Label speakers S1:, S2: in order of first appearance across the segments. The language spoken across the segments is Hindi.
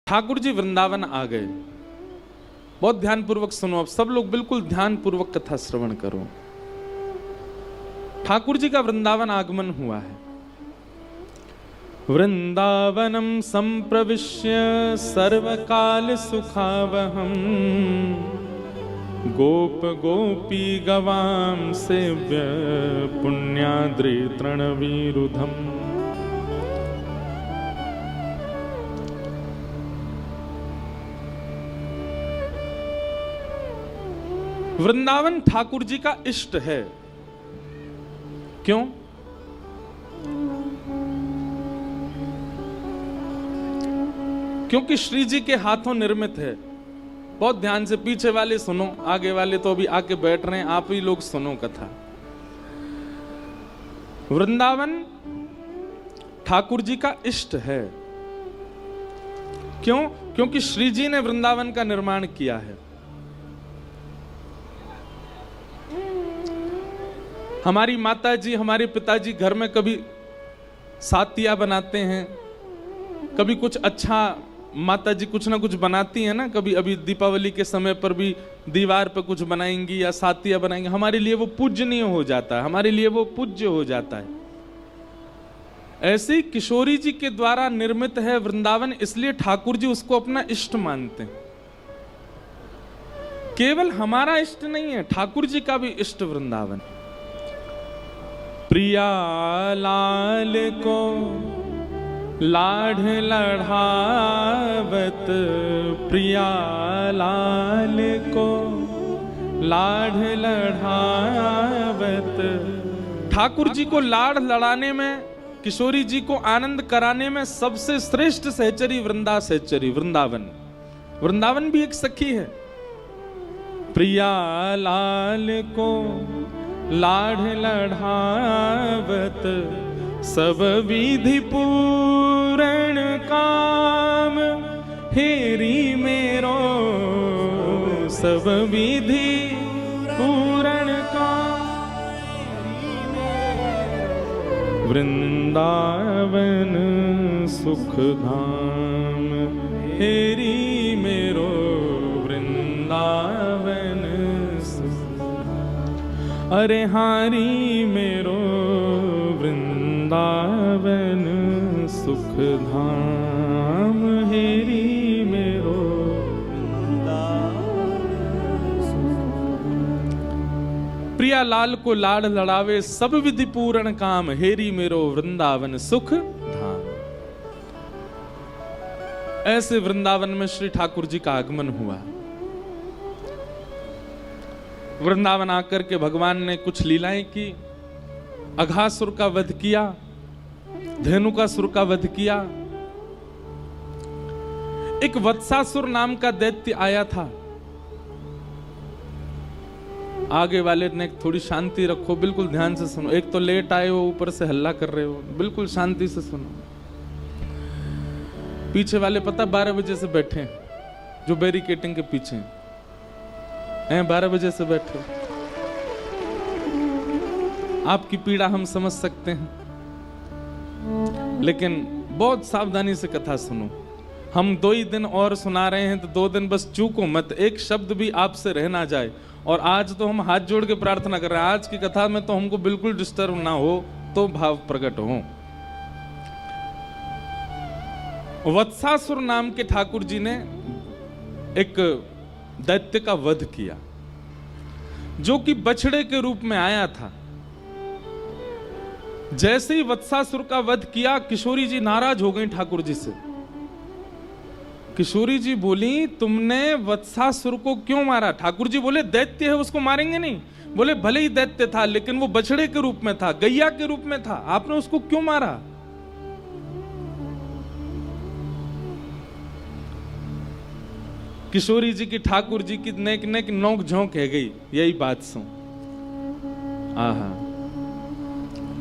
S1: ठाकुर जी वृंदावन आ गए। बहुत ध्यानपूर्वक सुनो, अब सब लोग बिल्कुल ध्यानपूर्वक कथा श्रवण करो। ठाकुर जी का वृंदावन आगमन हुआ है। वृंदावनम संप्रविश्य सर्वकाल सुखावहम गोप गोपी गवाम सेव्य पुण्याद्रि तृणवीरुधम। वृंदावन ठाकुर जी का इष्ट है। क्यों? क्योंकि श्री जी के हाथों निर्मित है। बहुत ध्यान से पीछे वाले सुनो, आगे वाले तो अभी आके बैठ रहे हैं, आप ही लोग सुनो कथा। वृंदावन ठाकुर जी का इष्ट है। क्यों? क्योंकि श्री जी ने वृंदावन का निर्माण किया है। हमारी माता जी, हमारे पिताजी घर में कभी सातिया बनाते हैं, कभी कुछ अच्छा माता जी कुछ ना कुछ बनाती है ना, कभी अभी दीपावली के समय पर भी दीवार पे कुछ बनाएंगी या सातिया बनाएंगी, हमारे लिए वो पूजनीय हो जाता है, हमारे लिए वो पूज्य हो जाता है। ऐसे ही किशोरी जी के द्वारा निर्मित है वृंदावन, इसलिए ठाकुर जी उसको अपना इष्ट मानते हैं। केवल हमारा इष्ट नहीं है, ठाकुर जी का भी इष्ट वृंदावन। प्रिया लाल को लाढ़ लढ़ावत, प्रिया लाल को लाढ़ लढ़ावत। ठाकुर जी को लाड़ लड़ाने में, किशोरी जी को आनंद कराने में सबसे श्रेष्ठ सहचरी वृंदा सहचरी वृंदावन। वृंदावन भी एक सखी है। प्रिया लाल को लाढ़ लढ़ावत, सब विधि पूरण काम हेरी मेरो, सब विधि पूरण काम। वृंदावन सुख धाम हेरी मेरो, वृंदावन अरे हारी मेरो, वृंदावन सुख धाम हेरी मेरो। प्रिया लाल को लाड़ लड़ावे, सब विधि पूर्ण काम हेरी मेरो, वृंदावन सुख धाम। ऐसे वृंदावन में श्री ठाकुर जी का आगमन हुआ। वृंदावन आकर के भगवान ने कुछ लीलाएं की। अघासुर का वध किया, धेनुकासुर का वध किया। एक वत्सासुर नाम का दैत्य आया था। आगे वाले ने थोड़ी शांति रखो, बिल्कुल ध्यान से सुनो। एक तो लेट आए हो, ऊपर से हल्ला कर रहे हो, बिल्कुल शांति से सुनो। पीछे वाले पता 12 बजे से बैठे हैं, जो बैरिकेटिंग के पीछे हैं 12 बजे से बैठे। आपकी पीड़ा हम समझ सकते हैं, लेकिन बहुत सावधानी से कथा सुनो। हम 2 ही दिन और सुना रहे हैं, तो 2 दिन बस चूको मत, एक शब्द भी आपसे रह ना जाए। और आज तो हम हाथ जोड़ के प्रार्थना कर रहे हैं, आज की कथा में तो हमको बिल्कुल डिस्टर्ब ना हो, तो भाव प्रकट हो। वत्सासुर नाम के ठाकुर जी ने एक दैत्य का वध किया, जो कि बछड़े के रूप में आया था। जैसे ही वत्सासुर का वध किया, किशोरी जी नाराज हो गई ठाकुर जी से। किशोरी जी बोली, तुमने वत्सासुर को क्यों मारा? ठाकुर जी बोले, दैत्य है, उसको मारेंगे नहीं। बोले, भले ही दैत्य था, लेकिन वो बछड़े के रूप में था, गैया के रूप में था, आपने उसको क्यों मारा? किशोरी जी की ठाकुर जी की नेक नेक नोक झोंक है गई, यही बात सुन। आहा,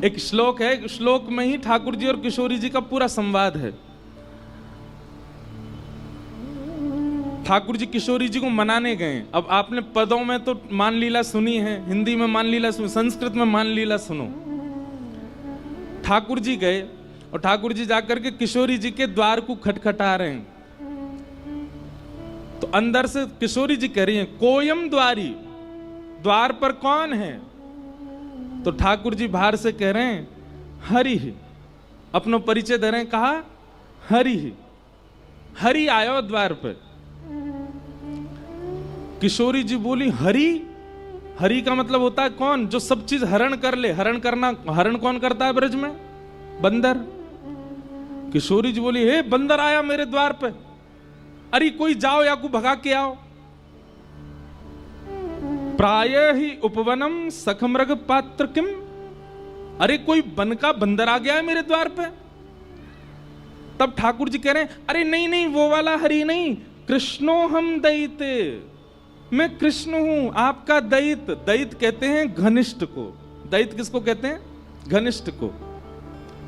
S1: एक श्लोक है, श्लोक में ही ठाकुर जी और किशोरी जी का पूरा संवाद है। ठाकुर जी किशोरी जी को मनाने गए। अब आपने पदों में तो मान लीला सुनी है, हिंदी में मान लीला सुनी, संस्कृत में मान लीला सुनो। ठाकुर जी गए और ठाकुर जी जाकर के किशोरी जी के द्वार को खटखटा रहे हैं। तो अंदर से किशोरी जी कह रही हैं कोयम द्वारी, द्वार पर कौन है? तो ठाकुर जी बाहर से कह रहे हैं हरि ही, अपनो परिचय दे रहे हैं, कहा हरि ही, हरि आयो द्वार पर। किशोरी जी बोली हरि? हरि का मतलब होता है कौन? जो सब चीज हरण कर ले। हरण करना, हरण कौन करता है ब्रज में? बंदर। किशोरी जी बोली हे बंदर आया मेरे द्वार पे, अरे कोई जाओ या को भगा के आओ। प्राय ही उपवनम सखमृग पात्र किम, अरे कोई वन का बंदर आ गया है मेरे द्वार पे। तब ठाकुर जी कह रहे हैं अरे नहीं नहीं वो वाला हरि नहीं, कृष्णो हम दैते, मैं कृष्ण हूं आपका दैत। दैत कहते हैं घनिष्ठ को। दैत किसको कहते हैं? घनिष्ठ को।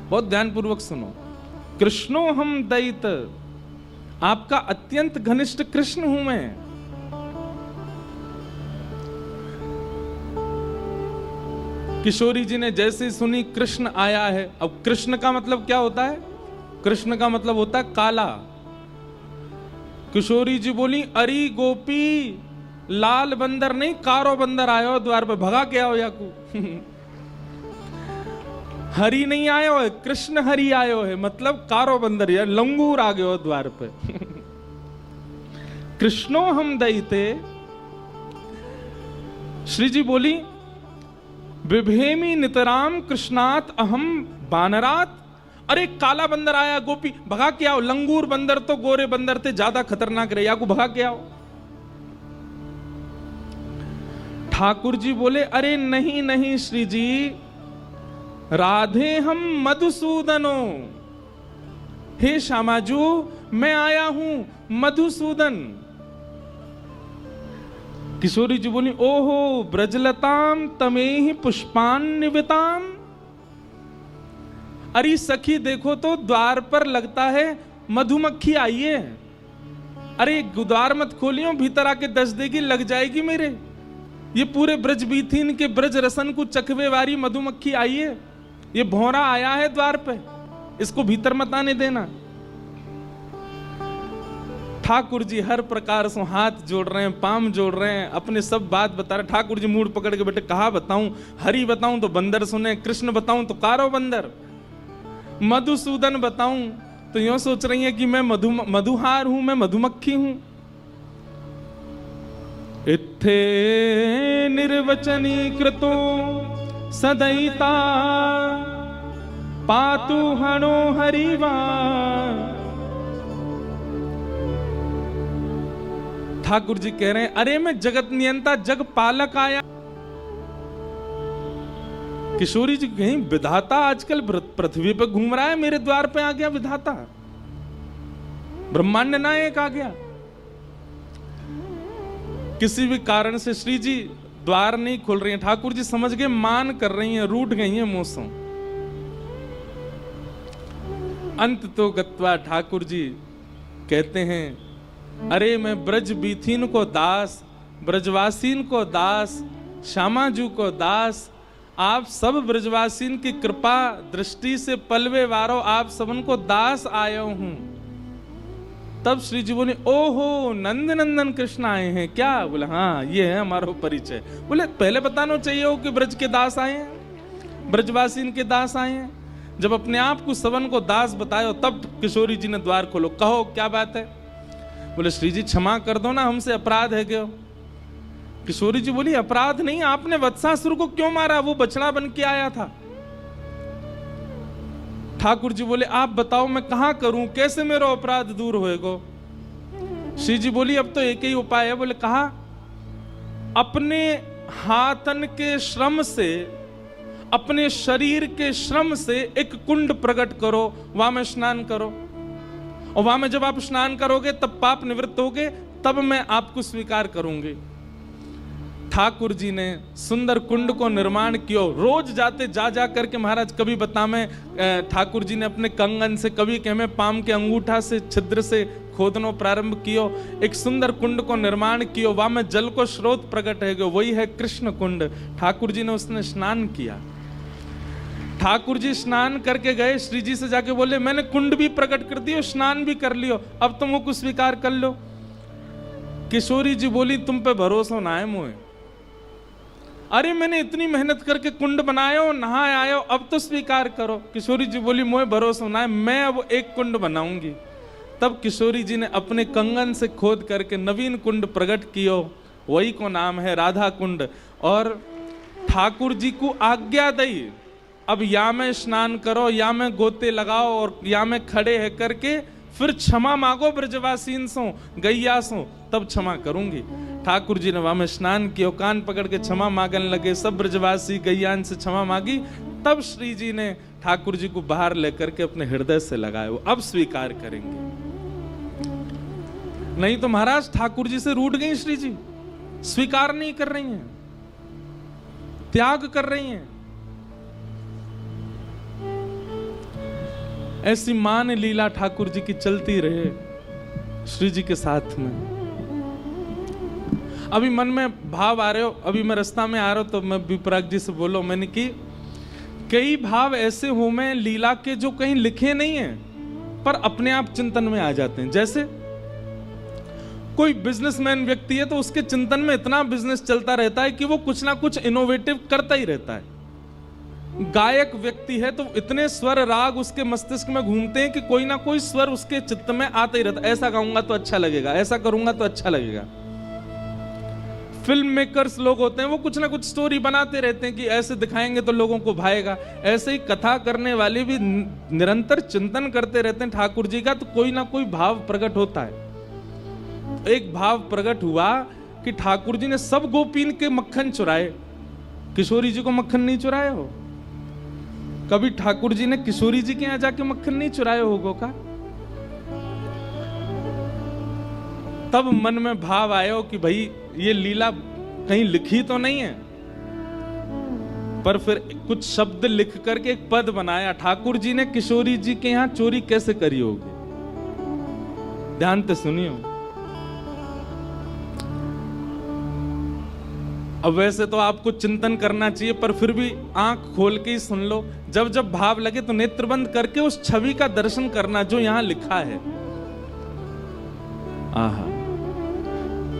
S1: बहुत ध्यानपूर्वक सुनो, कृष्णो हम दैत, आपका अत्यंत घनिष्ठ कृष्ण हूं मैं। किशोरी जी ने जैसे ही सुनी कृष्ण आया है, अब कृष्ण का मतलब क्या होता है? कृष्ण का मतलब होता है काला। किशोरी जी बोली अरे गोपी, लाल बंदर नहीं कारो बंदर आयो द्वार पे, भगा के आओ याकू। हरि नहीं आयो है, कृष्ण हरि आयो है, मतलब कारो बंदर या लंगूर आ गयो द्वार पे। कृष्णो हम दैते। श्री जी बोली विभेमी नितराम कृष्णात अहम बानरात, अरे काला बंदर आया गोपी, भगा के आओ। लंगूर बंदर तो गोरे बंदर थे, ज्यादा खतरनाक रहे, या को भगा के आओ। ठाकुर जी बोले अरे नहीं नहीं श्री जी, राधे हम मधुसूदनो, हे श्यामाजू मैं आया हूं मधुसूदन। किशोरी जी बोली ओहो ब्रजलताम तमेहि पुष्पान निविताम, अरे सखी देखो तो द्वार पर लगता है मधुमक्खी आई है। अरे द्वार मत खोलियो, भीतर आके दस देगी, लग जाएगी मेरे। ये पूरे ब्रज बीथीन के ब्रज रसन को चखवे वाली मधुमक्खी आई है, ये भौरा आया है द्वार पे, इसको भीतर मत आने देना। ठाकुर जी हर प्रकार से हाथ जोड़ रहे हैं, पाम जोड़ रहे हैं, अपने सब बात बता रहे। ठाकुर जी मूड पकड़ के बेटे कहा बताऊं, हरि बताऊं तो बंदर सुने, कृष्ण बताऊं तो कारो बंदर, मधुसूदन बताऊं तो यूं सोच रही है कि मैं मधुहार हूं, मैं मधुमक्खी हूं। इत्थे निर्वचनी कृतो सदैता पातु हनो हरिवा। ठाकुर जी कह रहे हैं अरे मैं जगत नियंता जग पालक आया। किशोरी जी कहीं विधाता आजकल पृथ्वी पे घूम रहा है, मेरे द्वार पे आ गया विधाता, ब्रह्मांड नायक आ गया। किसी भी कारण से श्री जी द्वार नहीं खोल रही हैं। ठाकुर जी समझ गए, मान कर रही हैं, रूठ गई हैं मौसम। अंत तो गत्वा ठाकुर जी कहते हैं अरे मैं ब्रज बीथीन को दास, ब्रजवासीन को दास, श्यामाजू को दास, आप सब ब्रजवासीन की कृपा दृष्टि से पलवे वारो आप सबन को दास आयो हूं। तब श्री जी बोले ओहो नंद नंदन कृष्ण आए हैं क्या? बोले हाँ ये है हमारा परिचय। बोले पहले बताना चाहिए हो कि ब्रज के दास आए हैं, ब्रजवासीन के दास आए हैं। जब अपने आप को सबन को दास बतायो तब किशोरी जी ने द्वार खोलो, कहो क्या बात है? बोले श्री जी क्षमा कर दो ना, हमसे अपराध है क्यों? किशोरी जी बोली अपराध नहीं, आपने वत्सासुर को क्यों मारा? वो बछड़ा बन के आया था। ठाकुर जी बोले आप बताओ मैं कहां करूं, कैसे मेरा अपराध दूर होएगा? श्री जी बोली अब तो एक ही उपाय है। बोले कहा अपने हाथन के श्रम से, अपने शरीर के श्रम से एक कुंड प्रकट करो, वहां में स्नान करो, और वहां में जब आप स्नान करोगे तब पाप निवृत्त होगे, तब मैं आपको स्वीकार करूंगी। ठाकुर जी ने सुंदर कुंड को निर्माण किया। रोज जाते जा जा करके महाराज कभी बता में ठाकुर जी ने अपने कंगन से, कभी कह में पाम के अंगूठा से छिद्र से खोदनो प्रारंभ कियो, एक सुंदर कुंड को निर्माण कियो, वहां में जल को स्रोत प्रकट है गयो, वही है कृष्ण कुंड। ठाकुर जी ने उसने स्नान किया। ठाकुर जी स्नान करके गए, श्री जी से जाके बोले मैंने कुंड भी प्रकट कर दियो, स्नान भी कर लियो, अब तुम वो कुछ स्वीकार कर लो। किशोरी जी बोली तुम पे भरोसा ना है मुझे। अरे मैंने इतनी मेहनत करके कुंड बनायो, नहाए आयो, अब तो स्वीकार करो। किशोरी जी बोली मुझे भरोसा ना है, मैं अब एक कुंड बनाऊंगी। तब किशोरी जी ने अपने कंगन से खोद करके नवीन कुंड प्रकट कियो, वही को नाम है राधा कुंड। और ठाकुर जी को आज्ञा दई, अब या में स्नान करो, या में गोते लगाओ, और या में खड़े है करके फिर क्षमा मांगो ब्रजवासीन सो, गैया सो, तब क्षमा करूंगी। ठाकुर जी ने वहां में स्नान किया, कान पकड़ के क्षमा मांगने लगे। सब ब्रजवासी गैयान से क्षमा मांगी। तब श्री जी ने ठाकुर जी को बाहर लेकर के अपने हृदय से लगाए, वो अब स्वीकार करेंगे। नहीं तो महाराज ठाकुर जी से रूठ गई श्री जी, स्वीकार नहीं कर रही हैं, त्याग कर रही हैं। ऐसी मान लीला ठाकुर जी की चलती रहे श्री जी के साथ में। अभी मन में भाव आ रहे हो, अभी मैं रास्ता में आ रहा हूं तो मैं विपराग जी से बोलो, मैंने कि कई भाव ऐसे हो में लीला के जो कहीं लिखे नहीं हैं पर अपने आप चिंतन में आ जाते हैं। जैसे कोई बिजनेसमैन व्यक्ति है तो उसके चिंतन में इतना बिजनेस चलता रहता है कि वो कुछ ना कुछ इनोवेटिव करता ही रहता है। गायक व्यक्ति है तो इतने स्वर राग उसके मस्तिष्क में घूमते हैं कि कोई ना कोई स्वर उसके चित्त में आता ही रहता है। ऐसा गाऊंगा तो अच्छा लगेगा, ऐसा करूंगा तो अच्छा लगेगा। फिल्म मेकर्स लोग होते हैं, वो कुछ ना कुछ स्टोरी बनाते रहते हैं कि ऐसे दिखाएंगे तो लोगों को भाएगा। ऐसे ही कथा करने वाले भी निरंतर चिंतन करते रहते हैं ठाकुर जी का, तो कोई ना कोई भाव प्रकट होता है। एक भाव प्रकट हुआ कि ठाकुर जी ने सब गोपीन के मक्खन चुराए, किशोरी जी को मक्खन नहीं चुराया हो। कभी ठाकुर जी ने किशोरी जी के यहां जाके मक्खन नहीं चुराए होगो का? तब मन में भाव आयो कि भाई ये लीला कहीं लिखी तो नहीं है, पर फिर कुछ शब्द लिख करके एक पद बनाया। ठाकुर जी ने किशोरी जी के यहां चोरी कैसे करी होगी, ध्यान से सुनियो। अब वैसे तो आपको चिंतन करना चाहिए, पर फिर भी आंख खोल के ही सुन लो। जब जब भाव लगे तो नेत्र बंद करके उस छवि का दर्शन करना जो यहां लिखा है। आहा,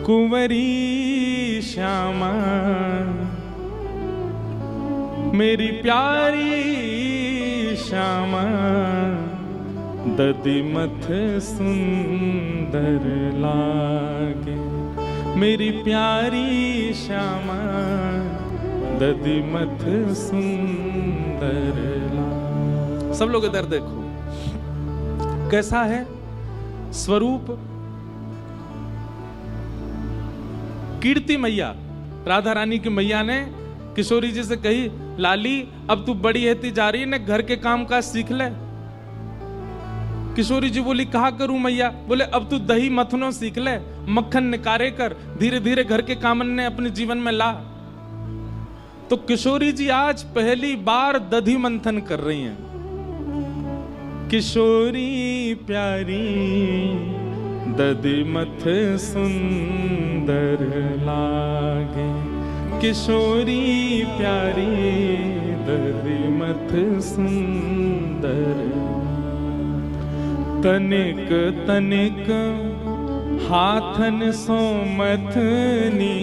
S1: कुंवरी श्यामा मेरी प्यारी श्यामा, दधिमथ सुंदर लागे। मेरी प्यारी श्यामा दधिमथ सुंदर लागे। सब लोग इधर देखो, कैसा है स्वरूप। कीर्ति मैया, राधा रानी की मैया ने किशोरी जी से कही, लाली अब तू बड़ी होती जा रही है, ने घर के काम काज सीख ले। किशोरी जी बोली कहा करूं मैया? बोले अब तू दही मथनो सीख ले, मक्खन निकारे कर, धीरे धीरे घर के कामन ने अपने जीवन में ला। तो किशोरी जी आज पहली बार दधी मंथन कर रही हैं। किशोरी प्यारी दधिमथ सुंदर लागे। किशोरी प्यारी दधिमथ सुंदर। तनिक तनिक हाथन सो मथनी,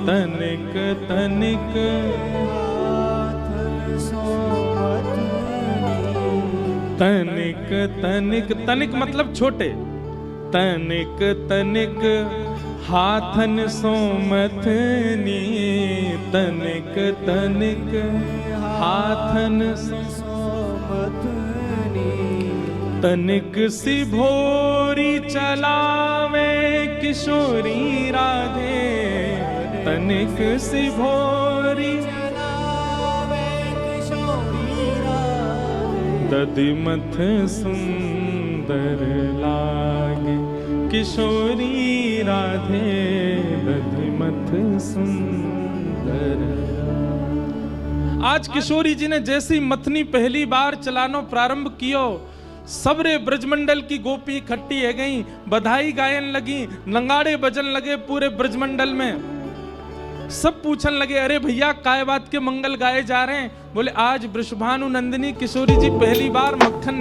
S1: तनिक तनिक तनिक तनिक। तनिक मतलब छोटे। तनिक तनिक हाथन सो मथनी, तनिक तनिक हाथन सो मथनी। तनिक सी भोरी चलावे किशोरी राधे, तनिक सी भोरी चलावे किशोरी राधे। दधिमथ सुंदर लागे किशोरी राधे, दधिमथ सुंदर। आज किशोरी जी ने जैसी मथनी पहली बार चलानो प्रारंभ कियो, सबरे ब्रजमंडल की गोपी इकट्ठी है गई, बधाई गायन लगी, नंगाड़े बजन लगे पूरे ब्रजमंडल में। सब पूछन लगे, अरे भैया काय बात के मंगल गाए जा रहे हैं? बोले आज वृषभानु नंदिनी किशोरी जी पहली बार मक्खन